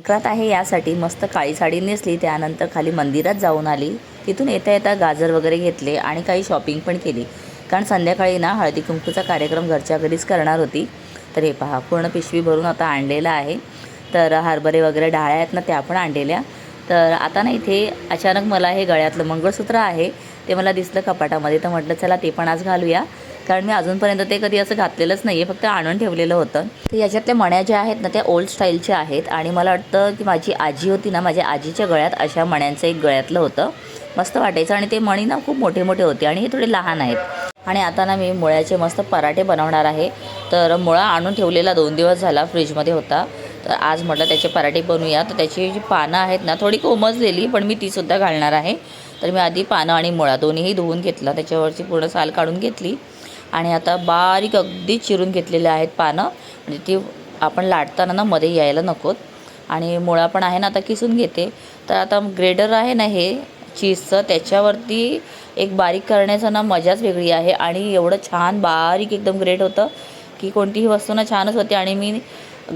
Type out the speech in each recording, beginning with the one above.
संक्रांत आहे यासाठी मस्त काळी साडी नेसली, त्यानंतर खाली मंदिरात जाऊन आली. तिथून येता येता गाजर वगैरे घेतले आणि काही शॉपिंग पण केली, कारण संध्याकाळी ना हळदी कुंकूचा कार्यक्रम घरच्या घरीच करणार होती. तर हे पहा, पूर्ण पिशवी भरून आता आणलेलं आहे. तर हरभरे वगैरे डाळ्या आहेत ना, त्या पण आणलेल्या. तर आता ना इथे अचानक मला हे गळ्यातलं मंगळसूत्र आहे ते मला दिसलं कपाटामध्ये, तर म्हटलं चला ते पण आज घालूया, कारण मी अजूनपर्यंत ते कधी असं घातलेलंच नाही आहे, फक्त आणून ठेवलेलं होतं. तर याच्यातल्या मण्या ज्या आहेत ना, त्या ओल्ड स्टाईलच्या आहेत आणि मला वाटतं की माझी आजी होती ना, माझ्या आजीच्या गळ्यात अशा मण्यांचं एक गळ्यातलं होतं. मस्त वाटायचं आणि ते मणी ना खूप मोठे मोठे होते आणि हे थोडे लहान आहेत. आणि आता ना मी मुळ्याचे मस्त पराठे बनवणार आहे. तर मुळा आणून ठेवलेला 2 दिवस झाला, फ्रीजमध्ये होता. तर आज म्हटलं त्याचे पराठे बनवूया. तर त्याची जी पानं आहेत ना, थोडी कोमजलेली, पण मी तीसुद्धा घालणार आहे. तर मी आधी पानं आणि मुळा दोन्हीही धुवून घेतला, त्याच्यावरची पूर्ण साल काढून घेतली आणि आता बारीक अगदी चिरून घेतलेले आहेत पानं, म्हणजे ती आपण लाटताना ना मध्ये यायला नकोत. आणि मुळा पण आहे ना आता किसून घेते. तर आता ग्रेडर आहे ना हे चीजचं, त्याच्यावरती एक बारीक करण्याचं ना मजाच वेगळी आहे आणि एवढं छान बारीक एकदम ग्रेट होतं की कोणतीही वस्तू ना छानच होते. आणि मी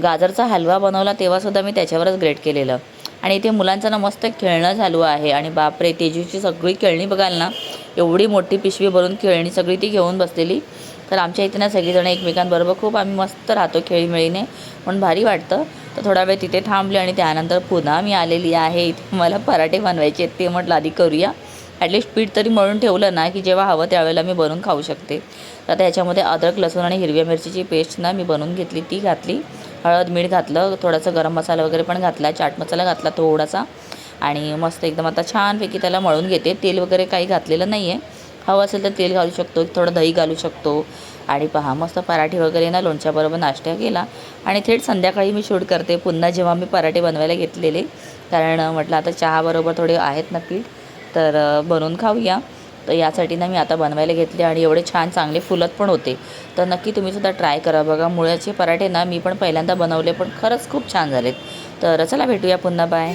गाजरचा हलवा बनवला तेव्हासुद्धा मी त्याच्यावरच ग्रेट केलेलं. आणि इथे मुलांचं ना मस्त खेळणं चालू आहे आणि बापरे, तेजूची सगळी खेळणी बघाल ना, एवढी मोठी पिशवी भरून खेळणी सगळी ती घेऊन बसलेली. तर आमच्या इथे ना सगळीजण एकमेकांबरोबर खूप आम्ही मस्त राहतो खेळीमेळीने, म्हणून भारी वाटतं. तर थोडा वेळ तिथे थांबले आणि त्यानंतर पुन्हा मी आलेली आहे इथे. मला पराठे बनवायचे आहेत, ते म्हटलं आधी करूया. ॲटलिस्ट पीठ तरी मळून ठेवलं ना की जेव्हा हवं त्यावेळेला मी बनवून खाऊ शकते. तर आता ह्याच्यामध्ये अद्रक लसूण आणि हिरव्या मिरचीची पेस्ट ना मी बनवून घेतली, ती घातली. हळद मीठ घातलं, थोडासा गरम मसाला वगैरे पण घातला, चाट मसाला घातला थोडासा आणि मस्त एकदम आता छानपैकी त्याला मळून घेते. तेल वगैरे काही घातलेलं नाही आहे. हवं असेल तर तेल घालू शकतो, थोडं दही घालू शकतो. आणि पहा मस्त पराठे वगैरे ना लोणच्याबरोबर नाश्ता केला आणि थेट संध्याकाळी मी शूट करते पुन्हा जेव्हा मी पराठे बनवायला घेतलेले, कारण म्हटलं आता चहाबरोबर थोडे आहेत ना पीठ, तर बनवून खाऊया. तर यासाठी ना मी आता बनवायला घेतले आणि एवढे छान चांगले फुलत पण होते. तर नक्की तुम्हीसुद्धा ट्राय करा बघा. मुळ्याचे पराठे ना मी पण पहिल्यांदा बनवले, पण खरंच खूप छान झालेत. तर चला भेटूया पुन्हा, बाय.